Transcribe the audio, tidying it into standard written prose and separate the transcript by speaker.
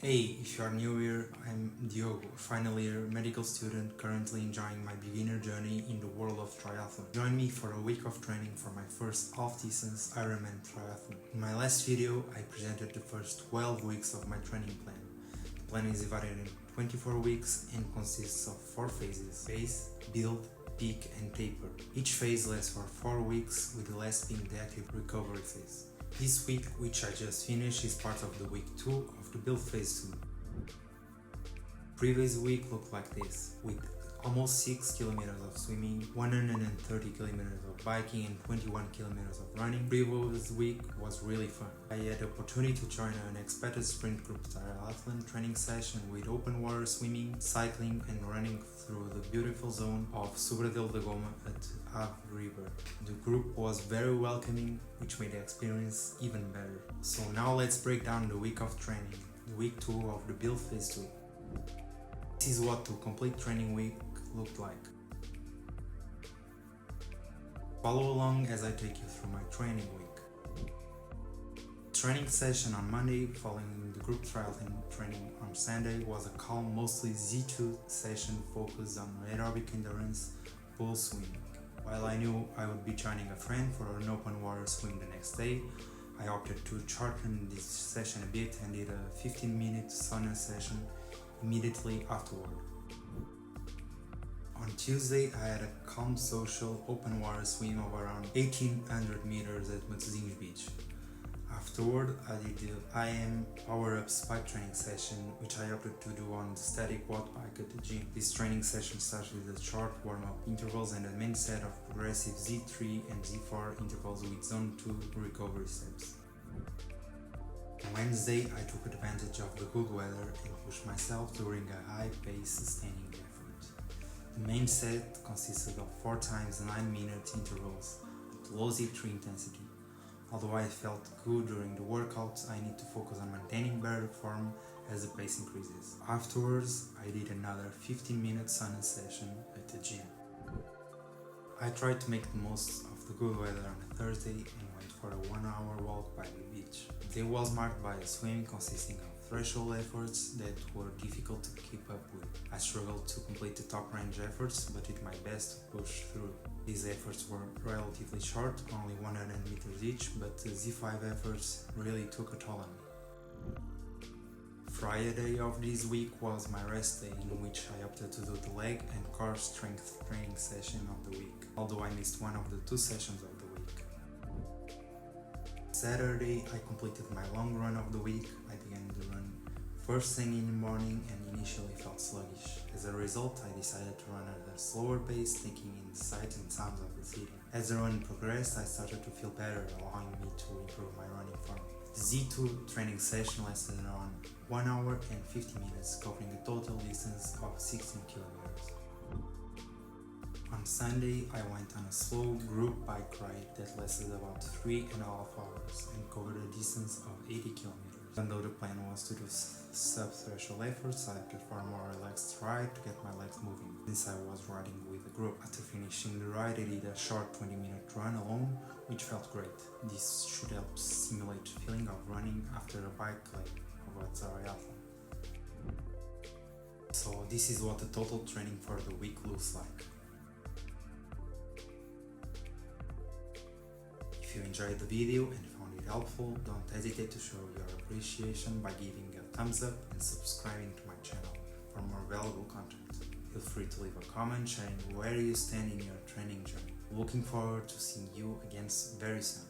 Speaker 1: Hey, if you are new here, I'm Diogo, final year medical student currently enjoying my beginner journey in the world of triathlon. Join me for a week of training for my first half-distance Ironman triathlon. In my last video, I presented the first 12 weeks of my training plan. The plan is divided in 24 weeks and consists of 4 phases: base, build, peak and taper. Each phase lasts for 4 weeks, with the last being the active recovery phase. This week, which I just finished, is part of the week 2 of the build phase 2. Previous week looked like this, with almost 6 kilometers of swimming, 130 kilometers of biking and 21 kilometers of running. Previous week was really fun. I had the opportunity to join an expanded sprint group triathlon training session with open water swimming, cycling and running through the beautiful zone of Sobradell da Goma at Ave River. The group was very welcoming, which made the experience even better. So now let's break down the week of training, the week 2 of the build phase 2. This is what the complete training week looked like. Follow along as I take you through my training week. Training session on Monday, following the group triathlon training on Sunday, was a calm, mostly Z2 session focused on aerobic endurance, pool swimming. While I knew I would be joining a friend for an open water swim the next day, I opted to shorten this session a bit and did a 15-minute sauna session immediately afterward. On Tuesday, I had a calm social open water swim of around 1800 meters at Matosinhos Beach. Afterward, I did the IM power-up spike training session, which I opted to do on the static watt bike at the gym. This training session starts with a short warm-up intervals and a main set of progressive Z3 and Z4 intervals with zone 2 recovery steps. On Wednesday, I took advantage of the good weather and pushed myself during a high-pace sustaining effort. The main set consisted of 4 times 9-minute intervals at low Z3 intensity. Although I felt good during the workouts, I need to focus on maintaining better form as the pace increases. Afterwards, I did another 15-minute sauna session at the gym. I tried to make the most of the good weather on a Thursday and went for a 1-hour walk by the beach. The day was marked by a swim consisting of threshold efforts that were difficult to keep up with. I struggled to complete the top range efforts, but did my best to push through. These efforts were relatively short, only 100 meters each, but the Z5 efforts really took a toll on me. Friday of this week was my rest day, in which I opted to do the leg and core strength training session of the week, although I missed one of the 2 sessions of the week. Saturday, I completed my long run of the week. I began the run first thing in the morning and initially felt sluggish. As a result, I decided to run at a slower pace, taking in the sights and sounds of the city. As the run progressed, I started to feel better, allowing me to improve my running form. The Z2 training session lasted around 1 hour and 50 minutes, covering a total distance of 16 kilometers. On Sunday, I went on a slow group bike ride that lasted about 3.5 hours and covered a distance of 80 kilometers. Even though the plan was to do sub-threshold efforts, I opted for a more relaxed ride to get my legs moving, since I was riding with a group. After finishing the ride, I did a short 20-minute run alone, which felt great. This should help simulate the feeling of running after a bike leg of a triathlon. So this is what the total training for the week looks like. If you enjoyed the video and found it helpful, don't hesitate to show your appreciation by giving a thumbs up and subscribing to my channel for more valuable content. Feel free to leave a comment sharing where you stand in your training journey. Looking forward to seeing you again very soon.